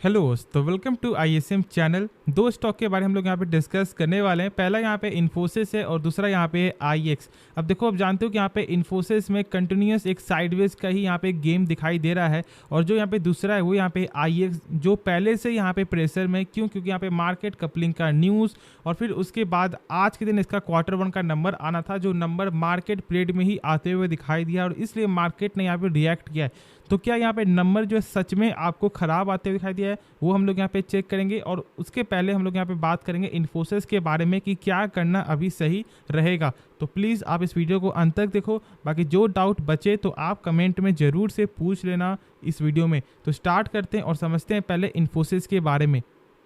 Hello तो welcome to ISM channel. दो stock के बारे में हम लोग यहाँ पे डिस्कस करने वाले हैं। पहला यहाँ पे इन्फोसिस है और दूसरा यहाँ पे आईएक्स। अब देखो, आप जानते हो कि यहाँ पे इन्फोसिस में कंटिन्यूस एक साइडवेज का ही यहाँ पे गेम दिखाई दे रहा है, और जो यहाँ पे दूसरा है वो यहाँ पे आईएक्स, जो पहले से यहाँ पे प्रेशर में। क्योंकि यहाँ पे मार्केट कपलिंग का न्यूज़ और फिर उसके बाद आज के दिन इसका Q1 का नंबर आना था, जो नंबर मार्केट पीरियड में ही आते हुए दिखाई दिया और इसलिए मार्केट ने यहाँ पे रिएक्ट किया है। तो क्या यहाँ पे नंबर जो है सच में आपको ख़राब आते हुए दिखाई दिया है, वो हम लोग यहाँ पे चेक करेंगे। और उसके पहले हम लोग यहाँ पे बात करेंगे इन्फोसिस के बारे में कि क्या करना अभी सही रहेगा। तो प्लीज़ आप इस वीडियो को अंत तक देखो, बाकी जो डाउट बचे तो आप कमेंट में ज़रूर से पूछ लेना इस वीडियो में। तो स्टार्ट करते हैं और समझते हैं पहले इन्फोसिस के बारे में।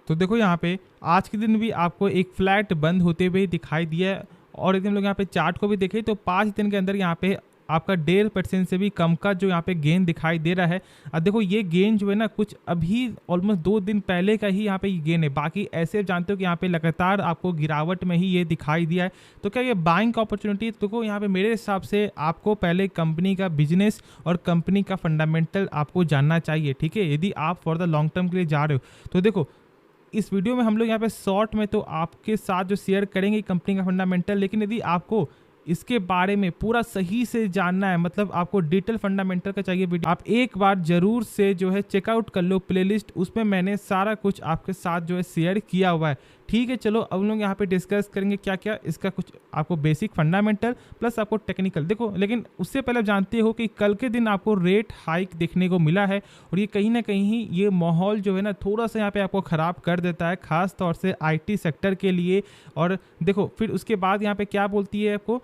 तो देखो, यहाँ पे आज के दिन भी आपको एक फ्लैट बंद होते हुए दिखाई दिया है, और यदि हम लोग यहाँ पे चार्ट को भी देखें तो 5 दिन के अंदर यहाँ पे आपका 1.5% से भी कम का जो यहाँ पे गेन दिखाई दे रहा है। अब देखो, ये गेन जो है ना, कुछ अभी ऑलमोस्ट 2 दिन पहले का ही यहाँ पे ये गेन है। बाकी ऐसे जानते हो कि यहाँ पे लगातार आपको गिरावट में ही ये दिखाई दिया है। तो क्या ये बाइंग अपॉर्चुनिटी? तो यहाँ पे मेरे हिसाब से आपको पहले कंपनी का बिजनेस और कंपनी का फंडामेंटल आपको जानना चाहिए, ठीक है, यदि आप फॉर द लॉन्ग टर्म के लिए जा रहे हो। तो देखो, इस वीडियो में हम लोग यहाँ पे शॉर्ट में तो आपके साथ जो शेयर करेंगे कंपनी का फंडामेंटल, लेकिन यदि आपको इसके बारे में पूरा सही से जानना है, मतलब आपको डिटेल फंडामेंटल का चाहिए वीडियो, आप एक बार जरूर से जो है चेकआउट कर लो प्लेलिस्ट, उसमें मैंने सारा कुछ आपके साथ जो है शेयर किया हुआ है, ठीक है। चलो अब लोग यहाँ पे डिस्कस करेंगे क्या क्या इसका, कुछ आपको बेसिक फंडामेंटल प्लस आपको टेक्निकल। देखो, लेकिन उससे पहले आप जानते हो कि कल के दिन आपको रेट हाइक देखने को मिला है, और ये कहीं ना कहीं ये माहौल जो है ना थोड़ा सा यहाँ पे आपको ख़राब कर देता है, खास तौर से आईटी सेक्टर के लिए। और देखो, फिर उसके बाद यहाँ पे क्या बोलती है आपको,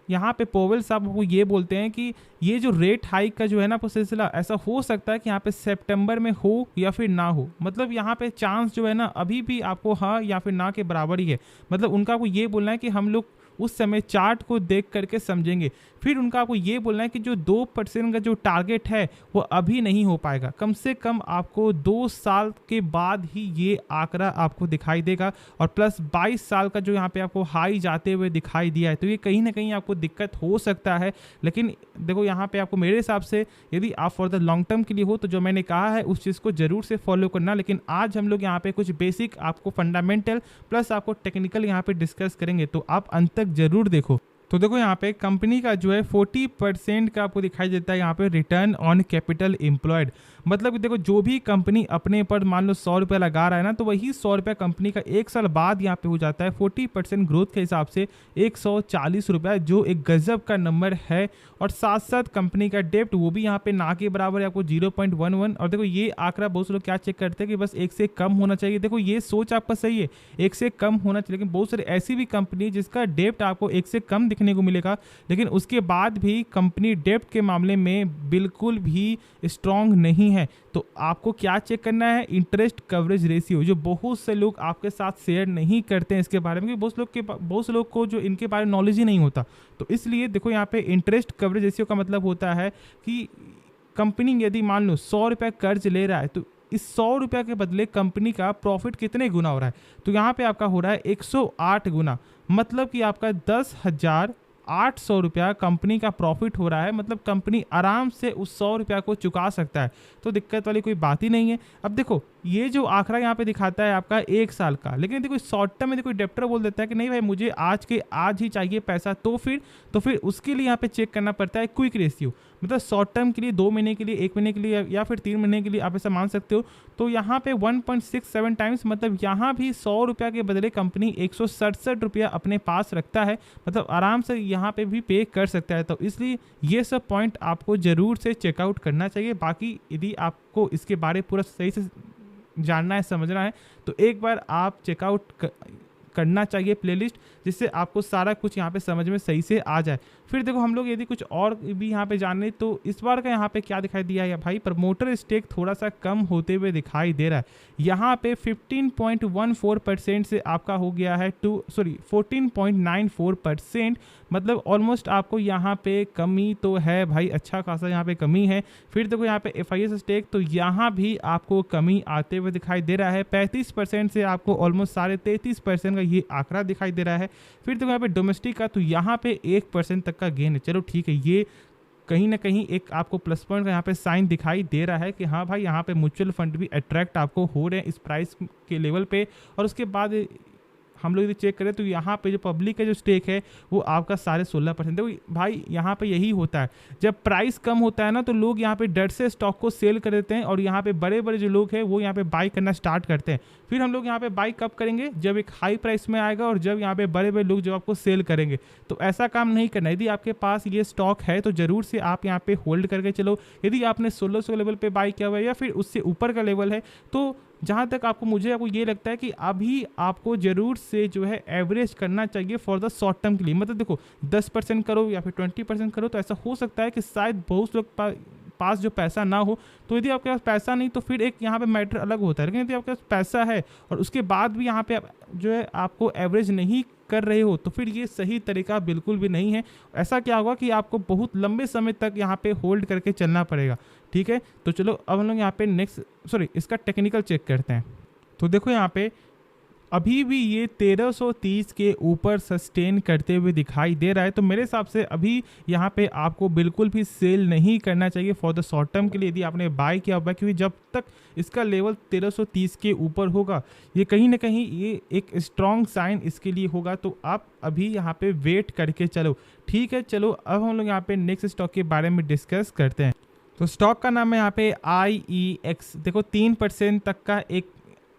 यहाँ पे पोवेल साहब वो ये बोलते हैं कि ये जो रेट हाइक का जो है ना सिलसिला, ऐसा हो सकता है कि यहाँ पे सितंबर में हो या फिर ना हो। मतलब यहाँ पे चांस जो है ना अभी भी आपको हाँ या फिर ना के बराबर ही है। मतलब उनका आपको ये बोलना है कि हम लोग उस समय चार्ट को देख करके समझेंगे। फिर उनका आपको ये बोलना है कि जो 2% का जो टारगेट है वो अभी नहीं हो पाएगा, कम से कम आपको 2 साल के बाद ही ये आंकड़ा आपको दिखाई देगा, और प्लस 22 साल का जो यहाँ पे आपको हाई जाते हुए दिखाई दिया है। तो ये कहीं ना कहीं आपको दिक्कत हो सकता है। लेकिन देखो, यहाँ पे आपको मेरे हिसाब से यदि आप फॉर द लॉन्ग टर्म के लिए हो तो जो मैंने कहा है उस चीज़ को जरूर से फॉलो करना। लेकिन आज हम लोग यहाँ पे कुछ बेसिक आपको फंडामेंटल प्लस आपको टेक्निकल यहाँ पे डिस्कस करेंगे, तो आप अंत तक जरूर देखो। तो देखो, यहाँ पे कंपनी का जो है 40% का आपको दिखाई देता है यहाँ पे रिटर्न ऑन कैपिटल एम्प्लॉयड। मतलब देखो, जो भी कंपनी अपने पर मान लो 100 रुपये लगा रहा है ना, तो वही 100 रुपये कंपनी का 1 साल बाद यहाँ पे हो जाता है 40% ग्रोथ के हिसाब से 140 रुपये, जो एक गजब का नंबर है। और साथ साथ कंपनी का डेप्ट वो भी यहाँ पे ना के बराबर है, आपको 0.11। और देखो, ये आंकड़ा बहुत से लोग क्या चेक करते हैं कि बस 1 से कम होना चाहिए। देखो, ये सोच आपका सही है, 1 से कम होना चाहिए, लेकिन बहुत सारी ऐसी भी कंपनी जिसका डेप्ट आपको 1 से कम दिखने को मिलेगा, लेकिन उसके बाद भी कंपनी डेप्ट के मामले में बिल्कुल भी स्ट्रांग नहीं है। तो आपको क्या चेक करना है, इंटरेस्ट कवरेज रेशियो, जो बहुत से लोग आपके साथ शेयर नहीं करते हैं इसके बारे में, क्योंकि बहुत से लोग को जो इनके बारे में नॉलेज ही नहीं होता। तो इसलिए देखो, यहाँ पे इंटरेस्ट कवरेज रेशियो का मतलब होता है कि कंपनी यदि मान लो 100 रुपये कर्ज ले रहा है, तो इस 100 रुपये के बदले कंपनी का प्रॉफिट कितने गुना हो रहा है, तो यहाँ पे आपका हो रहा है 108 गुना। मतलब कि आपका 10,800 रुपया कंपनी का प्रॉफिट हो रहा है। मतलब कंपनी आराम से उस 100 रुपया को चुका सकता है, तो दिक्कत वाली कोई बात ही नहीं है। अब देखो, ये जो आंकड़ा यहाँ पे दिखाता है आपका 1 साल का, लेकिन देखो शॉर्ट टर्म में देखो डेप्टर बोल देता है कि नहीं भाई, मुझे आज के आज ही चाहिए पैसा, तो फिर उसके लिए यहाँ पे चेक करना पड़ता है क्विक रेशियो। मतलब शॉर्ट टर्म के लिए 2 महीने के लिए, 1 महीने के लिए या फिर 3 महीने के लिए आप ऐसा मान सकते हो। तो यहाँ पे 1.67 टाइम्स, मतलब यहाँ भी 100 रुपया के बदले कंपनी 167 रुपया अपने पास रखता है। मतलब आराम से यहाँ पे भी पे कर सकता है। तो इसलिए ये सब पॉइंट आपको ज़रूर से चेकआउट करना चाहिए। बाकी यदि आपको इसके बारे पूरा सही से जानना है, समझना है, तो एक बार आप चेकआउट करना चाहिए प्लेलिस्ट, जिससे आपको सारा कुछ यहाँ पे समझ में सही से आ जाए। फिर देखो, हम लोग यदि कुछ और भी यहाँ पे जाने, तो इस बार का यहाँ पे क्या दिखाई दिया है भाई, प्रमोटर स्टेक थोड़ा सा कम होते हुए दिखाई दे रहा है। यहाँ पे 15.14% से आपका हो गया है 14.94%। मतलब ऑलमोस्ट आपको यहाँ पे कमी तो है भाई, अच्छा खासा यहाँ पे कमी है। फिर देखो, यहाँ पे FIS स्टेक, तो यहाँ भी आपको कमी आते हुए दिखाई दे रहा है। 35% से आपको ऑलमोस्ट 33.5% का ये आंकड़ा दिखाई दे रहा है। फिर देखो, यहाँ पे डोमेस्टिक का, तो यहाँ पे 1% तक का गेन है। चलो ठीक है, ये कहीं ना कहीं एक आपको प्लस पॉइंट का यहाँ पे साइन दिखाई दे रहा है कि हाँ भाई यहाँ पे म्यूचुअल फंड भी अट्रैक्ट आपको हो रहे हैं इस प्राइस के लेवल पे। और उसके बाद हम लोग यदि चेक करें तो यहाँ पे जो पब्लिक का जो स्टेक है वो आपका 16.5% है। भाई यहाँ पे यही होता है, जब प्राइस कम होता है ना तो लोग यहाँ पे डर से स्टॉक को सेल कर देते हैं और यहाँ पे बड़े बड़े जो लोग हैं वो यहाँ पे बाई करना स्टार्ट करते हैं। फिर हम लोग यहाँ पे बाई कब करेंगे, जब एक हाई प्राइस में आएगा और जब यहाँ पे बड़े बड़े लोग जब आपको सेल करेंगे। तो ऐसा काम नहीं करना। यदि आपके पास ये स्टॉक है तो जरूर से आप यहाँ पे होल्ड करके चलो। यदि आपने 1600 लेवल पे बाई किया हुआ है या फिर उससे ऊपर का लेवल है तो जहाँ तक आपको ये लगता है कि अभी आपको ज़रूर से जो है एवरेज करना चाहिए फॉर द शॉर्ट टर्म के लिए। मतलब देखो 10% करो या फिर 20% करो तो ऐसा हो सकता है कि शायद बहुत लोग पास जो पैसा ना हो। तो यदि आपके पास पैसा नहीं तो फिर एक यहाँ पे मैटर अलग होता है, लेकिन यदि आपके पास पैसा है और उसके बाद भी यहाँ पे जो है आपको एवरेज नहीं कर रहे हो तो फिर ये सही तरीका बिल्कुल भी नहीं है। ऐसा क्या होगा कि आपको बहुत लंबे समय तक यहाँ पे होल्ड करके चलना पड़ेगा। ठीक है, तो चलो अब हम लोग यहाँ पे इसका टेक्निकल चेक करते हैं। तो देखो यहाँ पे अभी भी ये 1330 के ऊपर सस्टेन करते हुए दिखाई दे रहा है। तो मेरे हिसाब से अभी यहाँ पे आपको बिल्कुल भी सेल नहीं करना चाहिए फॉर द शॉर्ट टर्म के लिए यदि आपने बाय किया हुआ है, क्योंकि जब तक इसका लेवल 1330 के ऊपर होगा ये कहीं ना कहीं ये एक स्ट्रॉन्ग साइन इसके लिए होगा। तो आप अभी यहाँ पे वेट करके चलो। ठीक है, चलो अब हम लोग यहाँ पे नेक्स्ट स्टॉक के बारे में डिस्कस करते हैं। तो स्टॉक का नाम है यहाँ पे IEX। देखो 3% तक का एक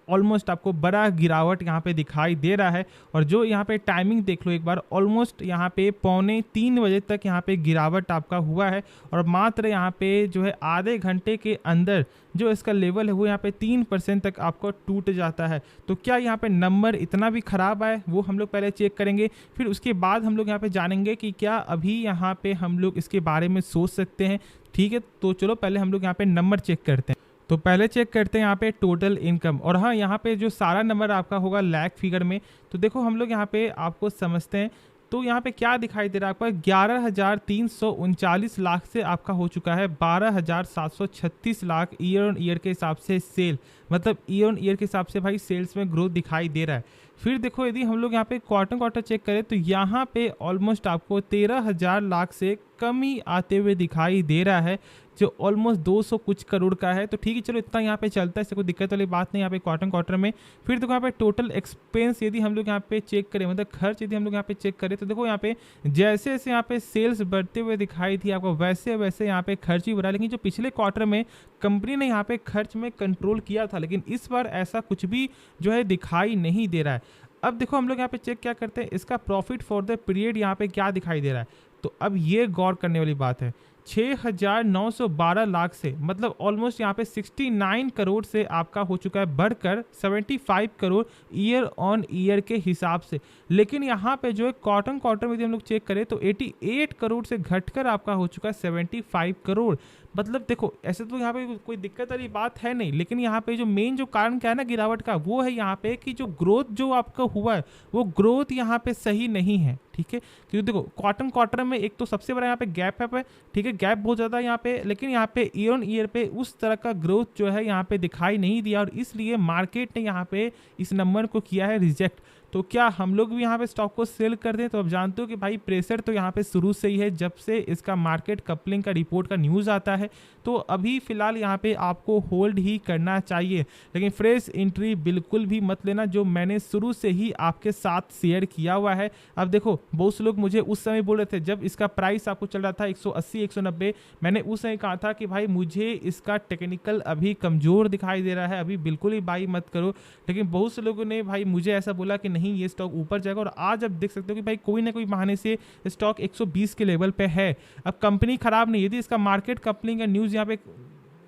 ऑलमोस्ट आपको बड़ा गिरावट यहाँ पे दिखाई दे रहा है। और जो यहाँ पे टाइमिंग देख लो एक बार, ऑलमोस्ट यहाँ पे 2:45 बजे तक यहाँ पे गिरावट आपका हुआ है। और मात्र यहाँ पे जो है आधे घंटे के अंदर जो इसका लेवल है वो यहाँ पे 3% तक आपको टूट जाता है। तो क्या यहाँ पे नंबर इतना भी ख़राब आए वो हम लोग पहले चेक करेंगे, फिर उसके बाद हम लोग यहाँ पे जानेंगे कि क्या अभी यहाँ पे हम लोग इसके बारे में सोच सकते हैं। ठीक है, तो चलो पहले हम लोग यहाँ पे नंबर चेक करते हैं। तो पहले चेक करते हैं यहाँ पे टोटल इनकम। और हाँ, यहाँ पे जो सारा नंबर आपका होगा लाख फिगर में। तो देखो हम लोग यहाँ पे आपको समझते हैं। तो यहाँ पे क्या दिखाई दे रहा है आपका, 11,339 लाख से आपका हो चुका है 12,736 लाख ईयर ऑन ईयर के हिसाब से सेल। मतलब ईयर ऑन ईयर के हिसाब से भाई सेल्स में ग्रोथ दिखाई दे रहा है। फिर देखो यदि हम लोग यहाँ पे क्वार्टर चेक करें तो यहाँ पे ऑलमोस्ट आपको 13,000 लाख से कमी आते हुए दिखाई दे रहा है, जो ऑलमोस्ट 200 कुछ करोड़ का है। तो ठीक है, चलो इतना यहाँ पे चलता है, इससे कोई दिक्कत वाली बात नहीं यहाँ पे क्वार्टर में। फिर देखो यहाँ पे टोटल एक्सपेंस यदि हम लोग यहाँ पे चेक करें, मतलब खर्च यदि हम लोग यहाँ पे चेक करें तो देखो यहाँ पे जैसे जैसे यहाँ पे सेल्स बढ़ते हुए दिखाई थी आपको वैसे वैसे यहाँ पे खर्च भी बढ़ा। लेकिन जो पिछले क्वार्टर में कंपनी ने यहाँ पे खर्च में कंट्रोल किया था, लेकिन इस बार ऐसा कुछ भी जो है दिखाई नहीं दे रहा है। अब देखो हम लोग यहाँ पे चेक क्या करते हैं, इसका प्रॉफिट फॉर द पीरियड यहाँ पे क्या दिखाई दे रहा है। तो अब ये गौर करने वाली बात है, 6,912 लाख से मतलब ऑलमोस्ट यहाँ पे 69 करोड़ से आपका हो चुका है बढ़कर 75 करोड़ ईयर ऑन ईयर के हिसाब से। लेकिन यहाँ पे जो है क्वार्टर में यदि हम लोग चेक करें तो 88 करोड़ से घटकर आपका हो चुका है 75 करोड़। मतलब देखो ऐसे तो यहाँ पे कोई दिक्कत वाली बात है नहीं, लेकिन यहाँ पे जो मेन जो कारण क्या है ना गिरावट का, वो है यहाँ पे कि जो ग्रोथ जो आपका हुआ है वो ग्रोथ यहाँ पे सही नहीं है। ठीक है, क्योंकि देखो क्वार्टर में एक तो सबसे बड़ा यहाँ पे गैप है। ठीक है, गैप बहुत ज़्यादा है यहाँ पे, लेकिन यहाँ पे ईयर ऑन ईयर पे उस तरह का ग्रोथ जो है यहाँ पे दिखाई नहीं दिया और इसलिए मार्केट ने यहाँ पे इस नंबर को किया है रिजेक्ट। तो क्या हम लोग भी यहाँ पे स्टॉक को सेल कर दें? तो अब जानते हो कि भाई प्रेशर तो यहाँ पे शुरू से ही है, जब से इसका मार्केट कपलिंग का रिपोर्ट का न्यूज़ आता है। तो अभी फिलहाल यहाँ पे आपको होल्ड ही करना चाहिए, लेकिन फ्रेश एंट्री बिल्कुल भी मत लेना, जो मैंने शुरू से ही आपके साथ शेयर किया हुआ है। अब देखो बहुत से लोग मुझे उस समय बोल रहे थे जब इसका प्राइस आपको चल रहा था 180 190, मैंने उस समय कहा था कि भाई मुझे इसका टेक्निकल अभी कमज़ोर दिखाई दे रहा है, अभी बिल्कुल ही बाई मत करो। लेकिन बहुत से लोगों ने भाई मुझे ऐसा बोला कि नहीं ये स्टॉक ऊपर जाएगा, और आज आप देख सकते हो कि भाई कोई ना कोई बहाने से स्टॉक 120 के लेवल पे है। अब कंपनी खराब नहीं, यदि इसका मार्केट कपलिंग का न्यूज़ यहाँ पे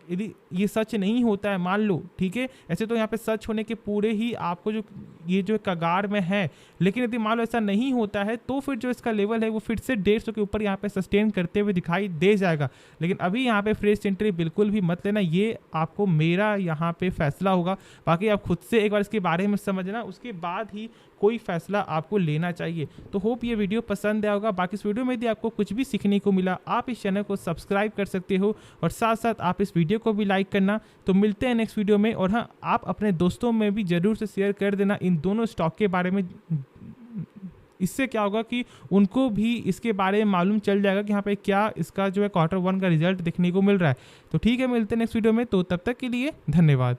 यदि ये सच नहीं होता है मान लो, ठीक है, ऐसे तो यहाँ पे सच होने के पूरे ही आपको जो ये जो कगार में है, लेकिन यदि मान लो ऐसा नहीं होता है तो फिर जो इसका लेवल है वो फिर से 150 के ऊपर यहाँ पे सस्टेन करते हुए दिखाई दे जाएगा। लेकिन अभी यहाँ पे फ्रेश एंट्री बिल्कुल भी मत लेना, ये आपको मेरा यहाँ पे फैसला होगा। बाकी आप खुद से एक बार इसके बारे में समझना, उसके बाद ही कोई फैसला आपको लेना चाहिए। तो होप ये वीडियो पसंद आया होगा। बाकी इस वीडियो में यदि आपको कुछ भी सीखने को मिला, आप इस चैनल को सब्सक्राइब कर सकते हो और साथ साथ आप इस वीडियो को भी लाइक करना। तो मिलते हैं नेक्स्ट वीडियो में, और हाँ आप अपने दोस्तों में भी ज़रूर से शेयर कर देना इन दोनों स्टॉक के बारे में। इससे क्या होगा कि उनको भी इसके बारे में मालूम चल जाएगा कि यहाँ पे क्या इसका जो है Q1 का रिजल्ट देखने को मिल रहा है। तो ठीक है, मिलते हैं नेक्स्ट वीडियो में, तो तब तक के लिए धन्यवाद।